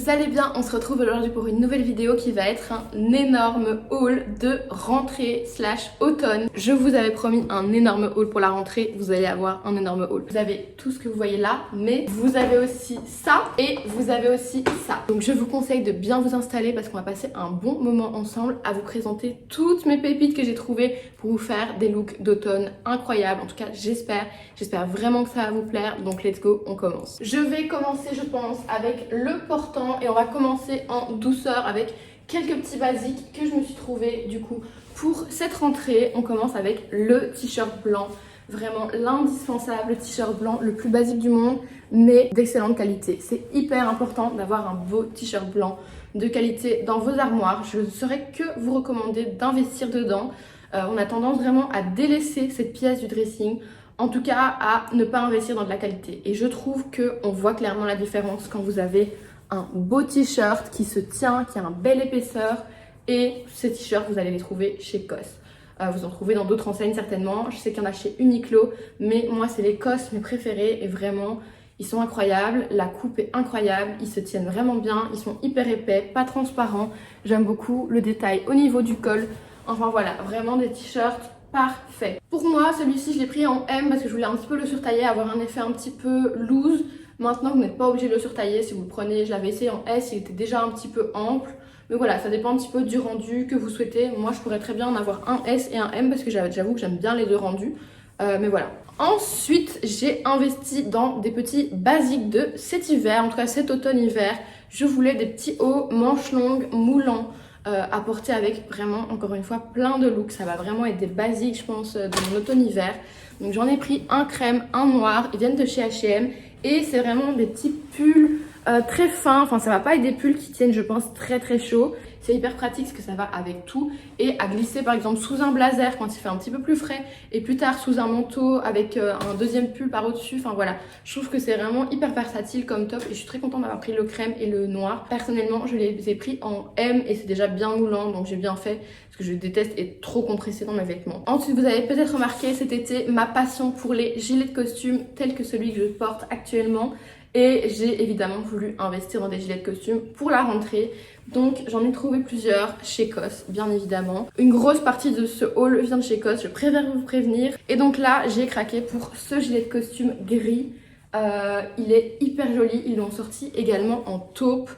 vous allez bien? On se retrouve aujourd'hui pour une nouvelle vidéo qui va être un énorme haul de rentrée / automne. Je vous avais promis un énorme haul pour la rentrée, vous allez avoir un énorme haul. Vous avez tout ce que vous voyez là, mais vous avez aussi ça et vous avez aussi ça. Donc je vous conseille de bien vous installer parce qu'on va passer un bon moment ensemble à vous présenter toutes mes pépites que j'ai trouvées pour vous faire des looks d'automne incroyables. En tout cas, j'espère vraiment que ça va vous plaire. Donc let's go, on commence. Je vais commencer, je pense, avec le portant et on va commencer en douceur avec quelques petits basiques que je me suis trouvé du coup pour cette rentrée. On commence avec le t-shirt blanc, vraiment l'indispensable t-shirt blanc, le plus basique du monde mais d'excellente qualité. C'est hyper important d'avoir un beau t-shirt blanc de qualité dans vos armoires. Je ne saurais que vous recommander d'investir dedans. On a tendance vraiment à délaisser cette pièce du dressing, en tout cas à ne pas investir dans de la qualité. Et je trouve qu'on voit clairement la différence quand vous avez un beau t-shirt qui se tient, qui a une belle épaisseur. Et ces t-shirts, vous allez les trouver chez COS. Vous en trouvez dans d'autres enseignes certainement. Je sais qu'il y en a chez Uniqlo, mais moi c'est les COS mes préférés et vraiment ils sont incroyables. La coupe est incroyable, ils se tiennent vraiment bien, ils sont hyper épais, pas transparents. J'aime beaucoup le détail au niveau du col. Enfin voilà, vraiment des t-shirts parfaits. Pour moi, celui-ci je l'ai pris en M parce que je voulais un petit peu le surtailler, avoir un effet un petit peu loose. Maintenant, vous n'êtes pas obligé de le surtailler si vous le prenez. Je l'avais essayé en S, il était déjà un petit peu ample. Mais voilà, ça dépend un petit peu du rendu que vous souhaitez. Moi, je pourrais très bien en avoir un S et un M parce que j'avoue que j'aime bien les deux rendus. Mais voilà. Ensuite, j'ai investi dans des petits basiques de cet hiver, en tout cas cet automne-hiver. Je voulais des petits hauts manches longues moulants à porter avec vraiment, encore une fois, plein de looks. Ça va vraiment être des basiques, je pense, de mon automne-hiver. Donc j'en ai pris un crème, un noir. Ils viennent de chez H&M. Et c'est vraiment des petits pulls très fins. Enfin, ça va pas être des pulls qui tiennent, je pense, très très chaud. C'est hyper pratique parce que ça va avec tout. Et à glisser par exemple sous un blazer quand il fait un petit peu plus frais. Et plus tard sous un manteau avec un deuxième pull par au-dessus. Enfin voilà, je trouve que c'est vraiment hyper versatile comme top. Et je suis très contente d'avoir pris le crème et le noir. Personnellement, je les ai pris en M et c'est déjà bien moulant. Donc j'ai bien fait parce que je déteste être trop compressée dans mes vêtements. Ensuite, vous avez peut-être remarqué cet été ma passion pour les gilets de costume tels que celui que je porte actuellement. Et j'ai évidemment voulu investir dans des gilets de costume pour la rentrée. Donc j'en ai trouvé plusieurs chez COS, bien évidemment. Une grosse partie de ce haul vient de chez COS, je préfère vous prévenir. Et donc là, j'ai craqué pour ce gilet de costume gris. Il est hyper joli, ils l'ont sorti également en taupe.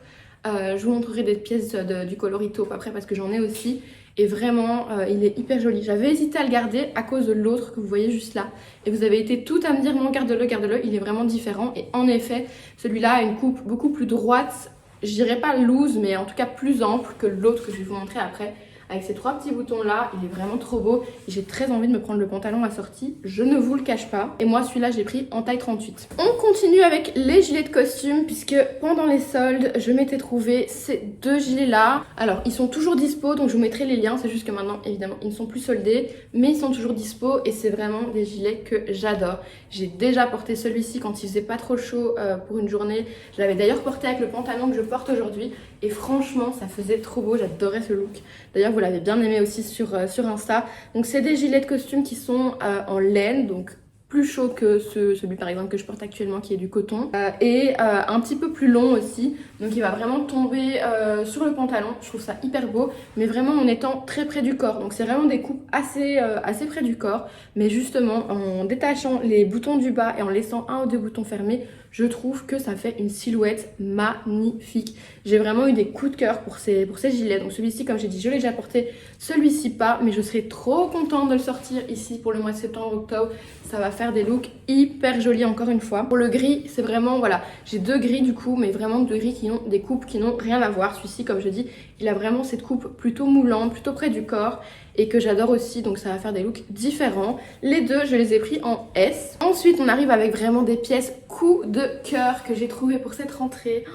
Je vous montrerai des pièces du coloris taupe après parce que j'en ai aussi. Et vraiment, il est hyper joli. J'avais hésité à le garder à cause de l'autre que vous voyez juste là. Et vous avez été tout à me dire non, garde-le, garde-le. Il est vraiment différent. Et en effet, celui-là a une coupe beaucoup plus droite. Je dirais pas loose, mais en tout cas plus ample que l'autre que je vais vous montrer après. Avec ces trois petits boutons là, il est vraiment trop beau. Et j'ai très envie de me prendre le pantalon assorti. Je ne vous le cache pas. Et moi, celui-là, je l'ai pris en taille 38. On continue avec les gilets de costume puisque pendant les soldes, je m'étais trouvé ces deux gilets là. Alors, ils sont toujours dispo, donc je vous mettrai les liens. C'est juste que maintenant, évidemment, ils ne sont plus soldés. Mais ils sont toujours dispo et c'est vraiment des gilets que j'adore. J'ai déjà porté celui-ci quand il faisait pas trop chaud pour une journée. Je l'avais d'ailleurs porté avec le pantalon que je porte aujourd'hui. Et franchement, ça faisait trop beau. J'adorais ce look. D'ailleurs, vous l'avez bien aimé aussi sur Insta. Donc c'est des gilets de costume qui sont en laine, donc plus chaud que celui par exemple que je porte actuellement qui est du coton. Et un petit peu plus long aussi. Donc il va vraiment tomber sur le pantalon. Je trouve ça hyper beau, mais vraiment en étant très près du corps. Donc c'est vraiment des coupes assez près du corps. Mais justement en détachant les boutons du bas et en laissant un ou deux boutons fermés, je trouve que ça fait une silhouette magnifique. J'ai vraiment eu des coups de cœur pour ces gilets. Donc celui-ci, comme j'ai dit, je l'ai déjà porté. Celui-ci pas, mais je serais trop contente de le sortir ici pour le mois de septembre-octobre. Ça va faire des looks hyper jolis encore une fois. Pour le gris, c'est vraiment, voilà, j'ai deux gris du coup, mais vraiment deux gris qui ont des coupes qui n'ont rien à voir. Celui-ci, comme je dis, il a vraiment cette coupe plutôt moulante, plutôt près du corps et que j'adore aussi, donc ça va faire des looks différents. Les deux, je les ai pris en S. Ensuite, on arrive avec vraiment des pièces coup de cœur que j'ai trouvé pour cette rentrée.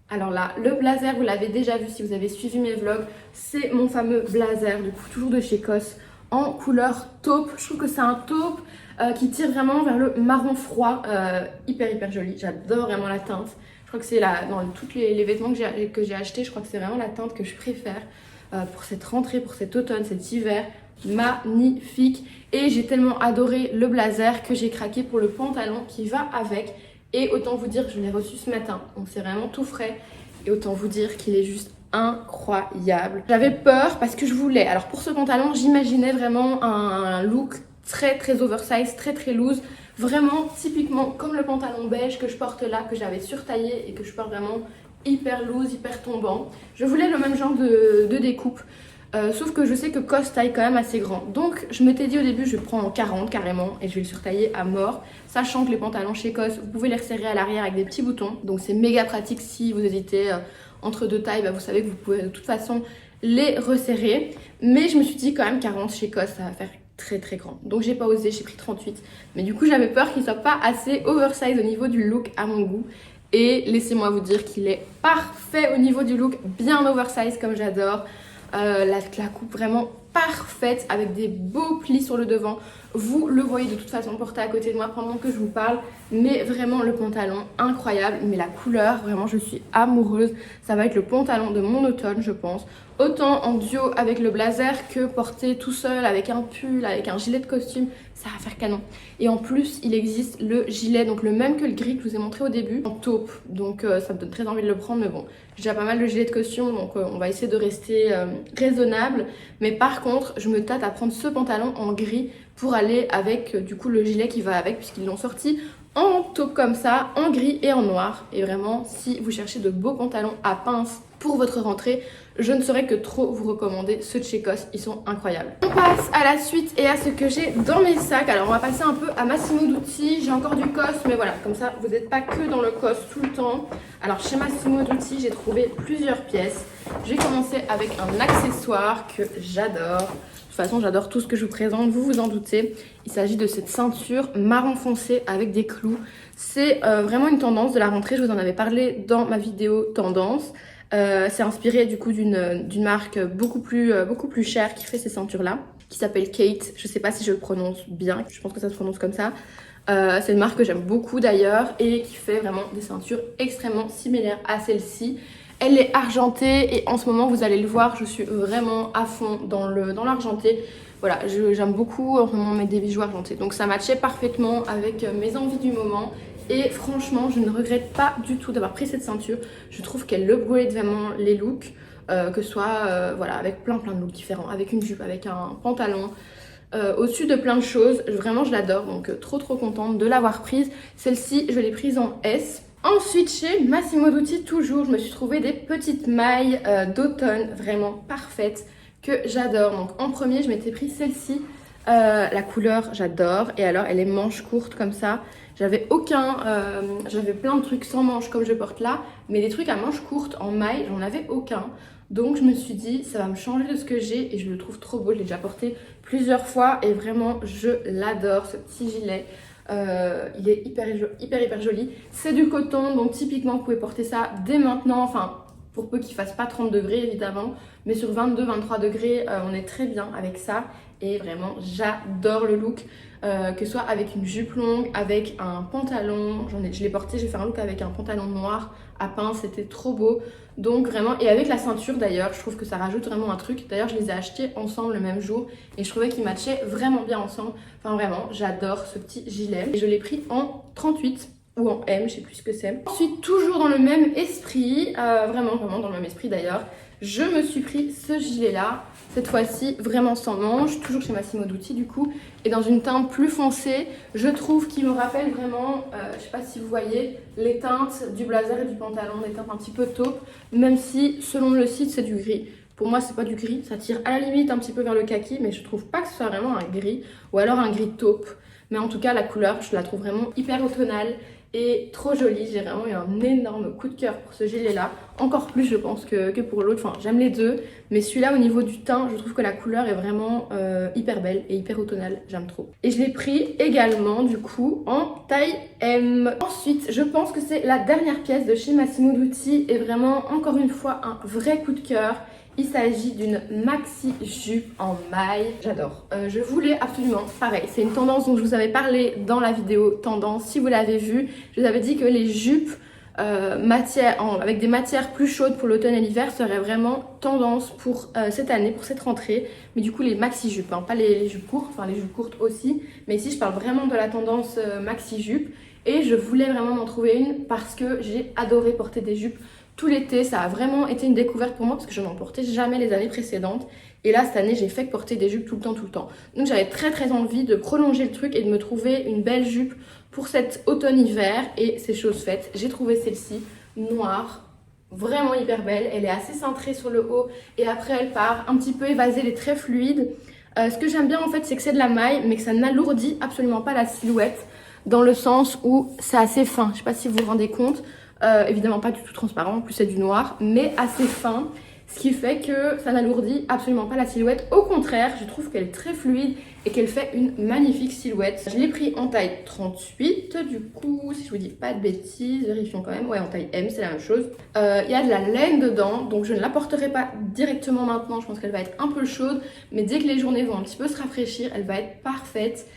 Alors là, le blazer, vous l'avez déjà vu si vous avez suivi mes vlogs, c'est mon fameux blazer, du coup toujours de chez COS, en couleur taupe. Je trouve que c'est un taupe qui tire vraiment vers le marron froid, hyper joli. J'adore vraiment la teinte. Je crois que c'est dans tous les vêtements que j'ai achetés, je crois que c'est vraiment la teinte que je préfère pour cette rentrée, pour cet automne, cet hiver. Magnifique. Et j'ai tellement adoré le blazer que j'ai craqué pour le pantalon qui va avec. Et autant vous dire, je l'ai reçu ce matin, donc c'est vraiment tout frais. et autant vous dire qu'il est juste incroyable. J'avais peur parce que je voulais, alors pour ce pantalon j'imaginais vraiment un look très oversize, très loose, vraiment typiquement comme le pantalon beige que je porte là, que j'avais surtaillé et que je porte vraiment hyper loose, hyper tombant. Je voulais le même genre de découpe. Sauf que je sais que COS taille quand même assez grand. Donc je m'étais dit au début je prends en 40 carrément et je vais le surtailler à mort. Sachant que les pantalons chez COS, vous pouvez les resserrer à l'arrière avec des petits boutons. Donc c'est méga pratique si vous hésitez entre deux tailles. Bah, vous savez que vous pouvez de toute façon les resserrer. Mais je me suis dit quand même 40 chez COS ça va faire très grand. Donc j'ai pas osé, j'ai pris 38. Mais du coup j'avais peur qu'il soit pas assez oversize au niveau du look à mon goût. Et laissez-moi vous dire qu'il est parfait au niveau du look, bien oversize comme j'adore. La coupe vraiment parfaite avec des beaux plis sur le devant. Vous le voyez de toute façon porté à côté de moi pendant que je vous parle. Mais vraiment le pantalon incroyable. Mais la couleur, vraiment je suis amoureuse. Ça va être le pantalon de mon automne je pense. Autant en duo avec le blazer que porté tout seul avec un pull, avec un gilet de costume. Ça va faire canon. Et en plus il existe le gilet, donc le même que le gris que je vous ai montré au début, en taupe. Donc ça me donne très envie de le prendre, mais bon, j'ai déjà pas mal de gilets de costume, donc on va essayer de rester raisonnable. Mais par contre, je me tâte à prendre ce pantalon en gris pour aller avec du coup le gilet qui va avec, puisqu'ils l'ont sorti en taupe comme ça, en gris et en noir. Et vraiment, si vous cherchez de beaux pantalons à pince pour votre rentrée, je ne saurais que trop vous recommander ceux de chez COS, ils sont incroyables. On passe à la suite et à ce que j'ai dans mes sacs. Alors on va passer un peu à Massimo Dutti, j'ai encore du COS, mais voilà, comme ça vous n'êtes pas que dans le COS tout le temps. Alors chez Massimo Dutti, j'ai trouvé plusieurs pièces. Je vais commencer avec un accessoire que j'adore. De toute façon, j'adore tout ce que je vous présente, vous vous en doutez. Il s'agit de cette ceinture marron foncé avec des clous. C'est vraiment une tendance de la rentrée, je vous en avais parlé dans ma vidéo tendance. C'est inspiré du coup d'une marque beaucoup plus chère qui fait ces ceintures là, qui s'appelle Kate. Je sais pas si je le prononce bien, je pense que ça se prononce comme ça. C'est une marque que j'aime beaucoup d'ailleurs et qui fait vraiment des ceintures extrêmement similaires à celle-ci. Elle est argentée et en ce moment vous allez le voir, je suis vraiment à fond dans l'argenté. Voilà, j'aime beaucoup en ce moment mettre des bijoux argentés. Donc ça matchait parfaitement avec mes envies du moment. Et franchement, je ne regrette pas du tout d'avoir pris cette ceinture. Je trouve qu'elle upgrade vraiment les looks, que ce soit voilà, avec plein de looks différents, avec une jupe, avec un pantalon, au-dessus de plein de choses. Vraiment, je l'adore, donc trop contente de l'avoir prise. Celle-ci, je l'ai prise en S. Ensuite, chez Massimo Dutti, toujours, je me suis trouvé des petites mailles d'automne vraiment parfaites que j'adore. Donc en premier, je m'étais pris celle-ci. La couleur, j'adore. Et alors, elle est manche courte comme ça. J'avais plein de trucs sans manches comme je porte là, mais des trucs à manches courtes en maille, j'en avais aucun. Donc je me suis dit, ça va me changer de ce que j'ai et je le trouve trop beau. Je l'ai déjà porté plusieurs fois et vraiment, je l'adore, ce petit gilet. Il est hyper joli. C'est du coton, donc typiquement, vous pouvez porter ça dès maintenant. Enfin, pour peu qu'il fasse pas 30 degrés évidemment, mais sur 22-23 degrés, on est très bien avec ça. Et vraiment, j'adore le look. Que ce soit avec une jupe longue, avec un pantalon, je l'ai porté, j'ai fait un look avec un pantalon noir à pince, c'était trop beau. Donc vraiment, et avec la ceinture d'ailleurs, je trouve que ça rajoute vraiment un truc. D'ailleurs, je les ai achetés ensemble le même jour et je trouvais qu'ils matchaient vraiment bien ensemble. Enfin vraiment, j'adore ce petit gilet. Et je l'ai pris en 38 ou en M, je sais plus ce que c'est. Ensuite, toujours dans le même esprit, vraiment dans le même esprit d'ailleurs, je me suis pris ce gilet là. Cette fois-ci, vraiment sans manches, toujours chez Massimo Dutti du coup, et dans une teinte plus foncée, je trouve qu'il me rappelle vraiment, je sais pas si vous voyez, les teintes du blazer et du pantalon, des teintes un petit peu taupe, même si selon le site c'est du gris. Pour moi c'est pas du gris, ça tire à la limite un petit peu vers le kaki, mais je trouve pas que ce soit vraiment un gris, ou alors un gris taupe. Mais en tout cas la couleur, je la trouve vraiment hyper automnale et trop jolie. J'ai vraiment eu un énorme coup de cœur pour ce gilet là, encore plus je pense que pour l'autre. Enfin j'aime les deux, mais celui-là au niveau du teint, je trouve que la couleur est vraiment hyper belle et hyper automnale, j'aime trop. Et je l'ai pris également du coup en taille M. Ensuite je pense que c'est la dernière pièce de chez Massimo Dutti et vraiment encore une fois un vrai coup de cœur. Il s'agit d'une maxi jupe en maille, j'adore. Je voulais absolument, pareil, c'est une tendance dont je vous avais parlé dans la vidéo tendance, si vous l'avez vu. Je vous avais dit que les jupes avec des matières plus chaudes pour l'automne et l'hiver seraient vraiment tendance pour cette année, pour cette rentrée. Mais du coup les maxi jupes, hein, pas les jupes courtes, enfin les jupes courtes aussi. Mais ici je parle vraiment de la tendance maxi jupe. Et je voulais vraiment m'en trouver une parce que j'ai adoré porter des jupes tout l'été. Ça a vraiment été une découverte pour moi parce que je n'en portais jamais les années précédentes. Et là, cette année, j'ai fait que porter des jupes tout le temps. Donc j'avais très envie de prolonger le truc et de me trouver une belle jupe pour cet automne-hiver. Et c'est chose faite. J'ai trouvé celle-ci, noire, vraiment hyper belle. Elle est assez cintrée sur le haut et après elle part un petit peu évasée, elle est très fluide. Ce que j'aime bien en fait, c'est que c'est de la maille, mais que ça n'alourdit absolument pas la silhouette, dans le sens où c'est assez fin. Je sais pas si vous vous rendez compte. Évidemment pas du tout transparent, en plus c'est du noir, mais assez fin. Ce qui fait que ça n'alourdit absolument pas la silhouette. Au contraire, je trouve qu'elle est très fluide et qu'elle fait une magnifique silhouette. Je l'ai pris en taille 38, du coup, si je vous dis pas de bêtises, vérifions quand même. Ouais, en taille M, c'est la même chose. Il y a de la laine dedans, donc je ne la porterai pas directement maintenant. Je pense qu'elle va être un peu chaude, mais dès que les journées vont un petit peu se rafraîchir, elle va être parfaite.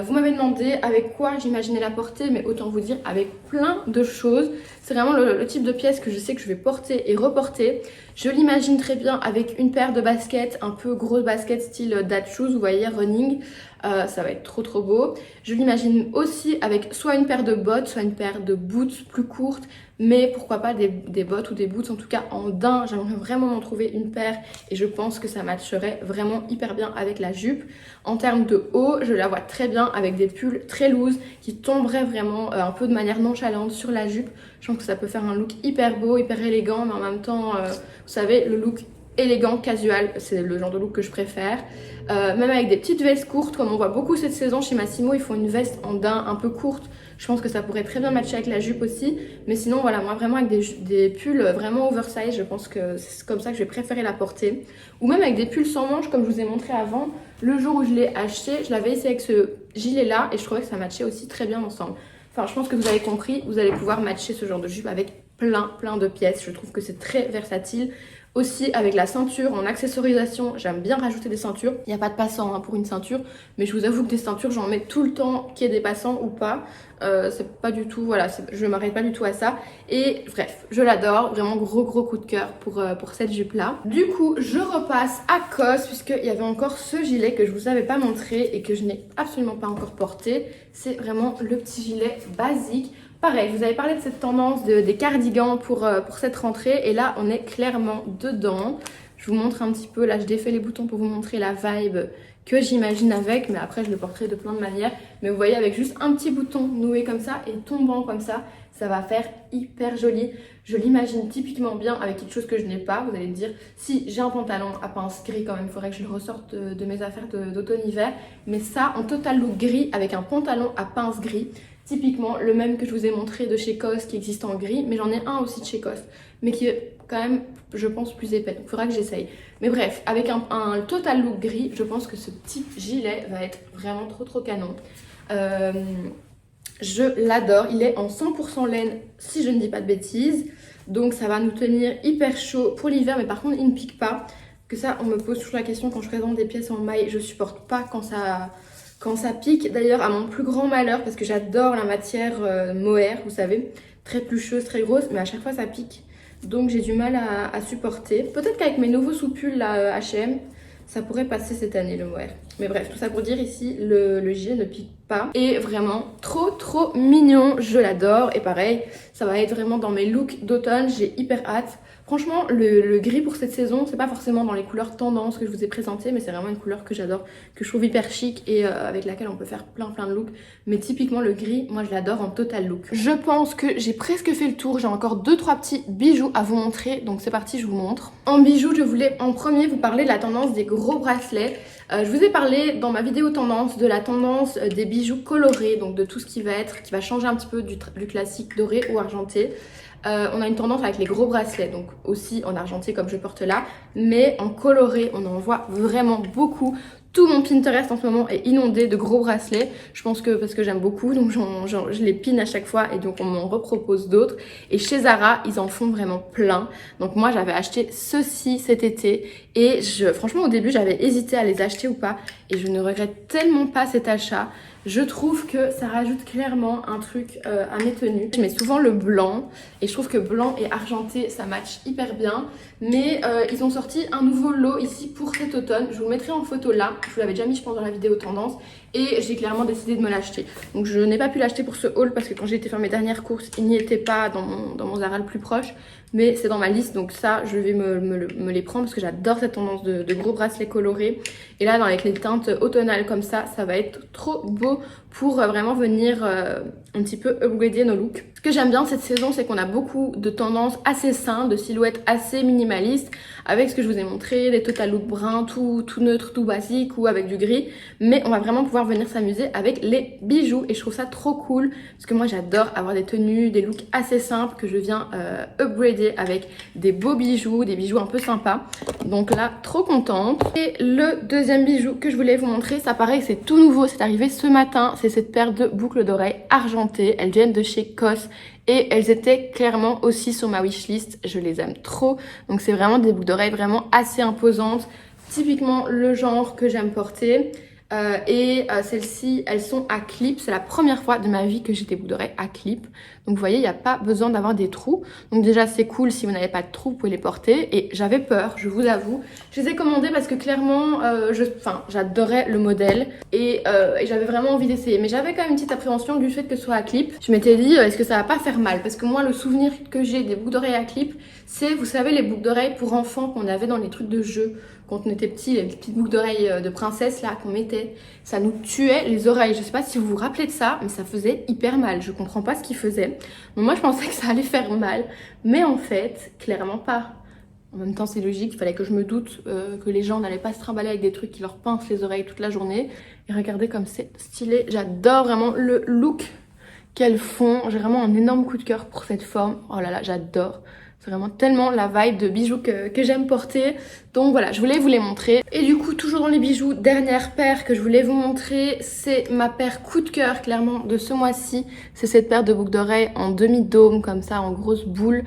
Vous m'avez demandé avec quoi j'imaginais la porter, mais autant vous dire avec plein de choses. C'est vraiment le type de pièce que je sais que je vais porter et reporter. Je l'imagine très bien avec une paire de baskets, un peu grosse basket style dad shoes, vous voyez, running. Ça va être trop beau. Je l'imagine aussi avec soit une paire de bottes, soit une paire de boots plus courtes, mais pourquoi pas des bottes ou des boots, en tout cas en daim. J'aimerais vraiment m'en trouver une paire et je pense que ça matcherait vraiment hyper bien avec la jupe. En termes de haut, je la vois très bien avec des pulls très loose qui tomberaient vraiment un peu de manière nonchalante sur la jupe. Je pense que ça peut faire un look hyper beau, hyper élégant, mais en même temps, vous savez, le look élégant, casual, c'est le genre de look que je préfère. Même avec des petites vestes courtes, comme on voit beaucoup cette saison chez Massimo, ils font une veste en daim un peu courte. Je pense que ça pourrait très bien matcher avec la jupe aussi. Mais sinon, voilà, moi vraiment avec des pulls vraiment oversize, je pense que c'est comme ça que je vais préférer la porter. Ou même avec des pulls sans manches, comme je vous ai montré avant. Le jour où je l'ai acheté, je l'avais essayé avec ce gilet-là et je trouvais que ça matchait aussi très bien ensemble. Enfin, je pense que vous avez compris, vous allez pouvoir matcher ce genre de jupe avec plein de pièces. Je trouve que c'est très versatile. Aussi avec la ceinture en accessorisation, j'aime bien rajouter des ceintures. Il n'y a pas de passant hein, pour une ceinture, mais je vous avoue que des ceintures, j'en mets tout le temps, qu'il y ait des passants ou pas. C'est pas du tout, voilà, je m'arrête pas du tout à ça. Et bref, je l'adore, vraiment gros coup de cœur pour cette jupe là. Du coup, je repasse à COS puisqu'il y avait encore ce gilet que je vous avais pas montré et que je n'ai absolument pas encore porté. C'est vraiment le petit gilet basique. Pareil, je vous avais parlé de cette tendance des cardigans pour cette rentrée et là on est clairement dedans. Je vous montre un petit peu, là je défais les boutons pour vous montrer la vibe que j'imagine avec, mais après je le porterai de plein de manières. Mais vous voyez avec juste un petit bouton noué comme ça et tombant comme ça va faire hyper joli. Je l'imagine typiquement bien avec quelque chose que je n'ai pas. Vous allez me dire, si j'ai un pantalon à pince gris quand même, il faudrait que je le ressorte de mes affaires d'automne-hiver. Mais ça en total look gris avec un pantalon à pince gris. Typiquement le même que je vous ai montré de chez COS qui existe en gris, mais j'en ai un aussi de chez COS, mais qui est quand même, je pense, plus épais. Donc il faudra que j'essaye. Mais bref, avec un total look gris, je pense que ce petit gilet va être vraiment trop canon. Je l'adore, il est en 100% laine si je ne dis pas de bêtises. Donc ça va nous tenir hyper chaud pour l'hiver, mais par contre il ne pique pas. Que ça, on me pose toujours la question quand je présente des pièces en maille, je supporte pas quand ça pique. D'ailleurs, à mon plus grand malheur, parce que j'adore la matière mohair, vous savez, très plucheuse, très grosse, mais à chaque fois ça pique. Donc j'ai du mal à supporter. Peut-être qu'avec mes nouveaux sous-pulls là, H&M, ça pourrait passer cette année le mohair. Mais bref, tout ça pour dire ici, le gilet ne pique pas. Et vraiment trop mignon, je l'adore. Et pareil, ça va être vraiment dans mes looks d'automne, j'ai hyper hâte. Franchement, le gris pour cette saison, c'est pas forcément dans les couleurs tendance que je vous ai présentées, mais c'est vraiment une couleur que j'adore, que je trouve hyper chic et avec laquelle on peut faire plein de looks. Mais typiquement le gris, moi je l'adore en total look. Je pense que j'ai presque fait le tour, j'ai encore 2-3 petits bijoux à vous montrer, donc c'est parti, je vous montre. En bijoux, je voulais en premier vous parler de la tendance des gros bracelets. Je vous ai parlé dans ma vidéo tendance de la tendance des bijoux colorés, donc de tout ce qui va changer un petit peu du classique doré ou argenté. On a une tendance avec les gros bracelets, donc aussi en argenté comme je porte là, mais en coloré, on en voit vraiment beaucoup. Tout mon Pinterest en ce moment est inondé de gros bracelets. Je pense que parce que j'aime beaucoup, donc je les pine à chaque fois et donc on m'en repropose d'autres. Et chez Zara, ils en font vraiment plein. Donc moi, j'avais acheté ceux-ci cet été et franchement, au début, j'avais hésité à les acheter ou pas. Et je ne regrette tellement pas cet achat. Je trouve que ça rajoute clairement un truc à mes tenues. Je mets souvent le blanc et je trouve que blanc et argenté, ça match hyper bien. Mais ils ont sorti un nouveau lot ici pour cet automne. Je vous le mettrai en photo là. Je vous l'avais déjà mis, je pense, dans la vidéo tendance. et j'ai clairement décidé de me l'acheter. Donc je n'ai pas pu l'acheter pour ce haul parce que quand j'ai été faire mes dernières courses, il n'y était pas dans mon Zara le plus proche. Mais c'est dans ma liste, donc ça je vais me les prendre parce que j'adore cette tendance de gros bracelets colorés. Et là avec les teintes automnales comme ça va être trop beau pour vraiment venir un petit peu upgrader nos looks. Ce que j'aime bien cette saison, c'est qu'on a beaucoup de tendances assez simples, de silhouettes assez minimalistes, avec ce que je vous ai montré, des total look bruns, tout neutre, tout basique ou avec du gris. Mais on va vraiment pouvoir venir s'amuser avec les bijoux et je trouve ça trop cool parce que moi j'adore avoir des tenues, des looks assez simples que je viens upgrader avec des beaux bijoux, des bijoux un peu sympas. Donc là, trop contente. Et le deuxième bijou que je voulais vous montrer, ça pareil, c'est tout nouveau, c'est arrivé ce matin. C'est cette paire de boucles d'oreilles argentées. Elles viennent de chez COS et elles étaient clairement aussi sur ma wishlist. Je les aime trop. Donc c'est vraiment des boucles d'oreilles vraiment assez imposantes. Typiquement le genre que j'aime porter. Celles-ci, elles sont à clip. C'est la première fois de ma vie que j'ai des boucles d'oreilles à clip. Donc vous voyez, il n'y a pas besoin d'avoir des trous. Donc déjà c'est cool, si vous n'avez pas de trous, vous pouvez les porter. Et j'avais peur, je vous avoue. Je les ai commandées parce que clairement, j'adorais le modèle. Et j'avais vraiment envie d'essayer. Mais j'avais quand même une petite appréhension du fait que ce soit à clip. Je m'étais dit, est-ce que ça va pas faire mal? Parce que moi, le souvenir que j'ai des boucles d'oreilles à clip, c'est, vous savez, les boucles d'oreilles pour enfants qu'on avait dans les trucs de jeu. Quand on était petits, les petites boucles d'oreilles de princesse là qu'on mettait, ça nous tuait les oreilles. Je sais pas si vous vous rappelez de ça, mais ça faisait hyper mal. Je comprends pas ce qu'ils faisaient. Donc moi je pensais que ça allait faire mal, mais en fait, clairement pas. En même temps c'est logique, il fallait que je me doute que les gens n'allaient pas se trimballer avec des trucs qui leur pincent les oreilles toute la journée. Et regardez comme c'est stylé, j'adore vraiment le look qu'elles font. J'ai vraiment un énorme coup de cœur pour cette forme. Oh là là, j'adore. C'est vraiment tellement la vibe de bijoux que j'aime porter. Donc voilà, je voulais vous les montrer. Et du coup, toujours dans les bijoux, dernière paire que je voulais vous montrer, c'est ma paire coup de cœur clairement de ce mois-ci. C'est cette paire de boucles d'oreilles en demi-dôme comme ça, en grosse boule,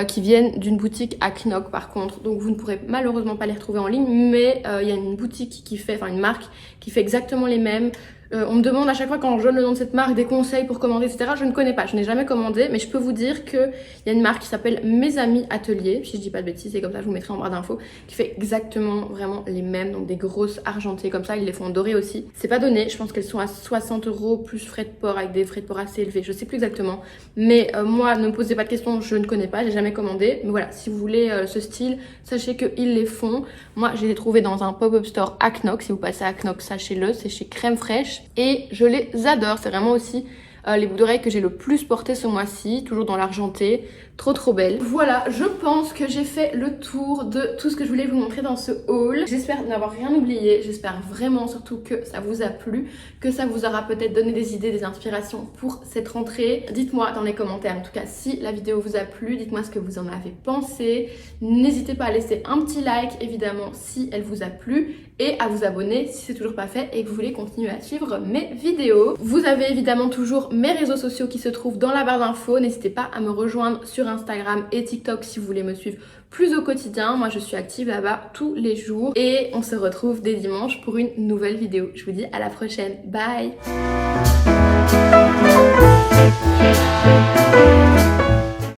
qui viennent d'une boutique à Knock par contre. Donc vous ne pourrez malheureusement pas les retrouver en ligne, mais il y a une boutique qui fait, enfin une marque qui fait exactement les mêmes. On me demande à chaque fois quand je donne le nom de cette marque des conseils pour commander, etc. Je ne connais pas, je n'ai jamais commandé, mais je peux vous dire qu'il y a une marque qui s'appelle Mes Amis Atelier, si je dis pas de bêtises, c'est comme ça, je vous mettrai en barre d'infos, qui fait exactement vraiment les mêmes, donc des grosses argentées comme ça, ils les font en doré aussi. C'est pas donné, je pense qu'elles sont à 60 € plus frais de port avec des frais de port assez élevés, je sais plus exactement, mais moi ne me posez pas de questions, je ne connais pas, j'ai jamais commandé, mais voilà, si vous voulez ce style, sachez qu'ils les font. Moi je les ai trouvés dans un pop-up store à Knock, si vous passez à Knock, sachez-le, c'est chez Crème Fraîche. Et je les adore, c'est vraiment aussi les boucles d'oreilles que j'ai le plus portées ce mois-ci, toujours dans l'argenté, trop belle. Voilà, je pense que j'ai fait le tour de tout ce que je voulais vous montrer dans ce haul. J'espère n'avoir rien oublié, j'espère vraiment surtout que ça vous a plu, que ça vous aura peut-être donné des idées, des inspirations pour cette rentrée. Dites-moi dans les commentaires en tout cas si la vidéo vous a plu, dites-moi ce que vous en avez pensé. N'hésitez pas à laisser un petit like évidemment si elle vous a plu et à vous abonner si c'est toujours pas fait et que vous voulez continuer à suivre mes vidéos. Vous avez évidemment toujours mes réseaux sociaux qui se trouvent dans la barre d'infos. N'hésitez pas à me rejoindre sur Instagram et TikTok si vous voulez me suivre plus au quotidien. Moi je suis active là-bas tous les jours et on se retrouve dès dimanche pour une nouvelle vidéo. Je vous dis à la prochaine. Bye.